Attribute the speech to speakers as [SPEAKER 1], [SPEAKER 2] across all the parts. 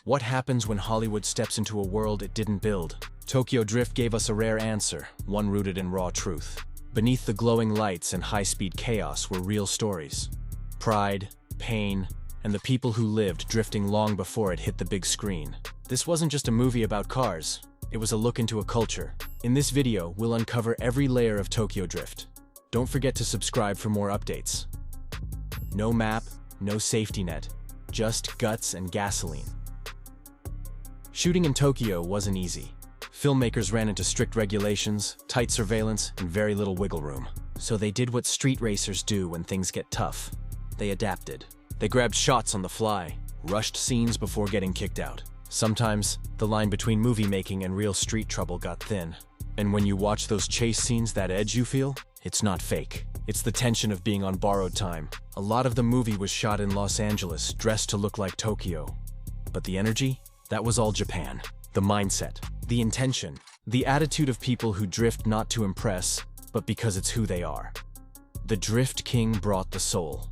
[SPEAKER 1] What happens when Hollywood steps into a world it didn't build? Tokyo Drift gave us a rare answer, one rooted in raw truth. Beneath the glowing lights and high-speed chaos were real stories. Pride, pain, and the people who lived drifting long before it hit the big screen. This wasn't just a movie about cars, it was a look into a culture. In this video, we'll uncover every layer of Tokyo Drift. Don't forget to subscribe for more updates. No map, no safety net, just guts and gasoline. Shooting in Tokyo wasn't easy. Filmmakers ran into strict regulations, tight surveillance, and very little wiggle room. So they did what street racers do when things get tough. They adapted. They grabbed shots on the fly, rushed scenes before getting kicked out. Sometimes, the line between movie making and real street trouble got thin. And when you watch those chase scenes, that edge you feel? It's not fake. It's the tension of being on borrowed time. A lot of the movie was shot in Los Angeles, dressed to look like Tokyo. But the energy? That was all Japan. The mindset, the intention, the attitude of people who drift not to impress, but because it's who they are. The Drift King brought the soul.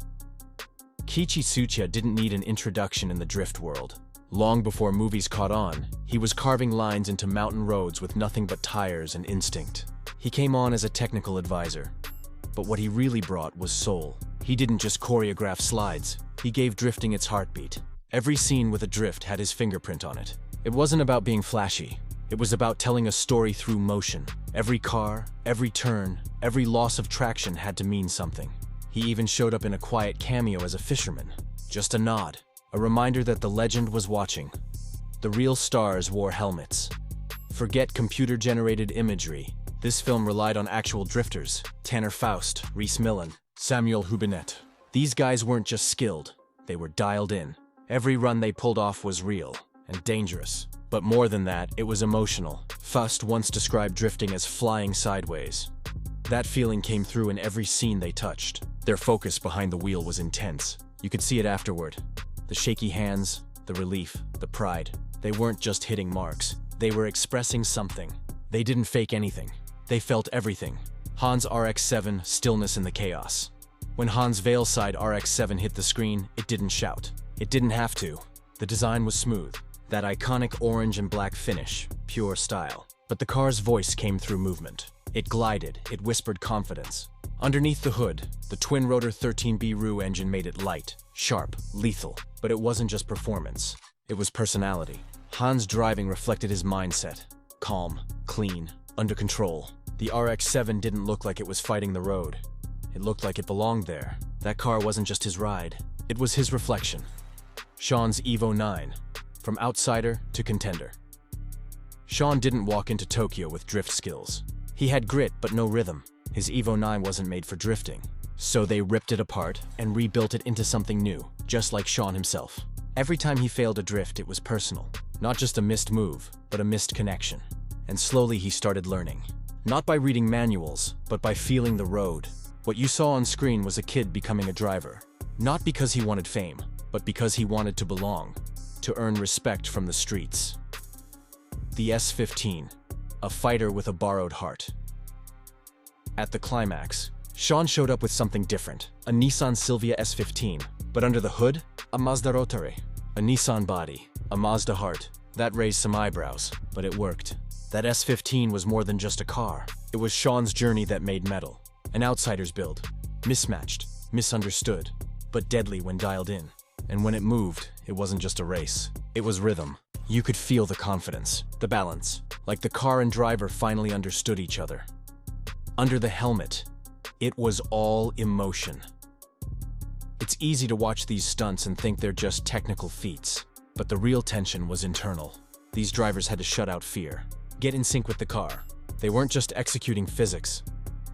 [SPEAKER 1] Kiichi Tsuchiya didn't need an introduction in the drift world. Long before movies caught on, he was carving lines into mountain roads with nothing but tires and instinct. He came on as a technical advisor. But what he really brought was soul. He didn't just choreograph slides, he gave drifting its heartbeat. Every scene with a drift had his fingerprint on it. It wasn't about being flashy. It was about telling a story through motion. Every car, every turn, every loss of traction had to mean something. He even showed up in a quiet cameo as a fisherman. Just a nod, a reminder that the legend was watching. The real stars wore helmets. Forget computer-generated imagery. This film relied on actual drifters. Tanner Faust, Rhys Millen, Samuel Hubinette. These guys weren't just skilled, they were dialed in. Every run they pulled off was real and dangerous. But more than that, it was emotional. Faust once described drifting as flying sideways. That feeling came through in every scene they touched. Their focus behind the wheel was intense. You could see it afterward. The shaky hands, the relief, the pride. They weren't just hitting marks. They were expressing something. They didn't fake anything. They felt everything. Hans' RX-7, stillness in the chaos. When Hans' Veilside RX-7 hit the screen, it didn't shout. It didn't have to. The design was smooth. That iconic orange and black finish, pure style. But the car's voice came through movement. It glided, it whispered confidence. Underneath the hood, the twin-rotor 13B Roo engine made it light, sharp, lethal. But it wasn't just performance. It was personality. Hans' driving reflected his mindset. Calm, clean, under control. The RX-7 didn't look like it was fighting the road. It looked like it belonged there. That car wasn't just his ride. It was his reflection. Sean's Evo 9. From outsider to contender. Sean didn't walk into Tokyo with drift skills. He had grit but no rhythm. His Evo 9 wasn't made for drifting. So they ripped it apart and rebuilt it into something new, just like Sean himself. Every time he failed a drift, it was personal. Not just a missed move, but a missed connection. And slowly he started learning. Not by reading manuals, but by feeling the road. What you saw on screen was a kid becoming a driver. Not because he wanted fame, but because he wanted to belong. To earn respect from the streets. The S15, a fighter with a borrowed heart. At the climax, Sean showed up with something different, a Nissan Silvia S15, but under the hood, a Mazda Rotary, a Nissan body, a Mazda heart. That raised some eyebrows, but it worked. That S15 was more than just a car. It was Sean's journey that made metal, an outsider's build, mismatched, misunderstood, but deadly when dialed in. And when it moved, it wasn't just a race. It was rhythm. You could feel the confidence, the balance, like the car and driver finally understood each other. Under the helmet, it was all emotion. It's easy to watch these stunts and think they're just technical feats, but the real tension was internal. These drivers had to shut out fear, get in sync with the car. They weren't just executing physics,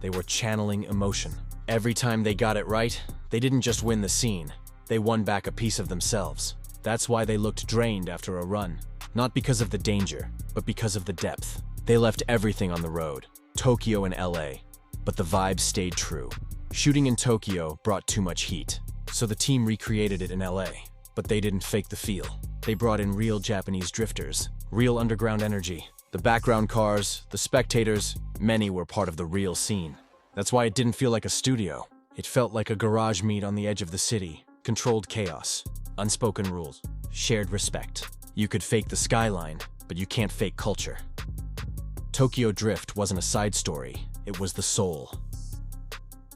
[SPEAKER 1] they were channeling emotion. Every time they got it right, they didn't just win the scene. They won back a piece of themselves. That's why they looked drained after a run. Not because of the danger, but because of the depth. They left everything on the road, Tokyo and LA, but the vibe stayed true. Shooting in Tokyo brought too much heat, so the team recreated it in LA. But they didn't fake the feel. They brought in real Japanese drifters, real underground energy. The background cars, the spectators, many were part of the real scene. That's why it didn't feel like a studio. It felt like a garage meet on the edge of the city. Controlled chaos, unspoken rules, shared respect. You could fake the skyline, but you can't fake culture. Tokyo Drift wasn't a side story, it was the soul.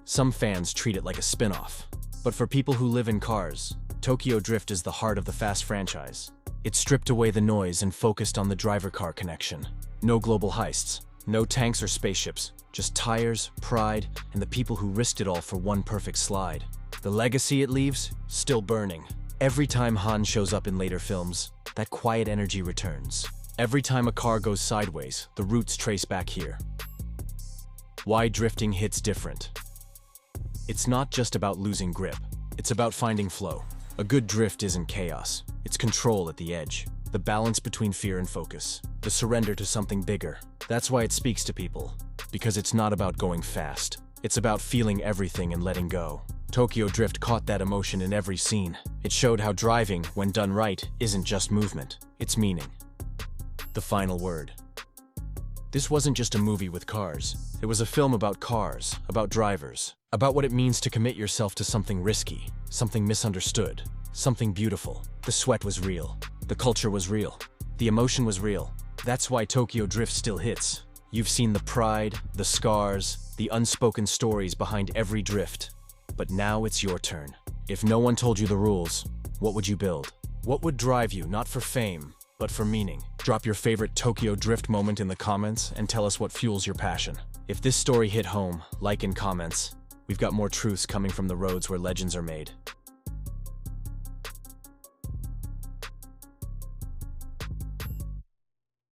[SPEAKER 1] Some fans treat it like a spin-off, but for people who live in cars, Tokyo Drift is the heart of the Fast franchise. It stripped away the noise and focused on the driver-car connection. No global heists, no tanks or spaceships, just tires, pride, and the people who risked it all for one perfect slide. The legacy it leaves? Still burning. Every time Han shows up in later films, that quiet energy returns. Every time a car goes sideways, the roots trace back here. Why drifting hits different? It's not just about losing grip, it's about finding flow. A good drift isn't chaos, it's control at the edge. The balance between fear and focus. The surrender to something bigger. That's why it speaks to people. Because it's not about going fast. It's about feeling everything and letting go. Tokyo Drift caught that emotion in every scene. It showed how driving, when done right, isn't just movement, it's meaning. The final word. This wasn't just a movie with cars. It was a film about cars, about drivers, about what it means to commit yourself to something risky, something misunderstood, something beautiful. The sweat was real. The culture was real. The emotion was real. That's why Tokyo Drift still hits. You've seen the pride, the scars, the unspoken stories behind every drift. But now it's your turn. If no one told you the rules, what would you build? What would drive you, not for fame, but for meaning? Drop your favorite Tokyo Drift moment in the comments and tell us what fuels your passion. If this story hit home, like and comments. We've got more truths coming from the roads where legends are made.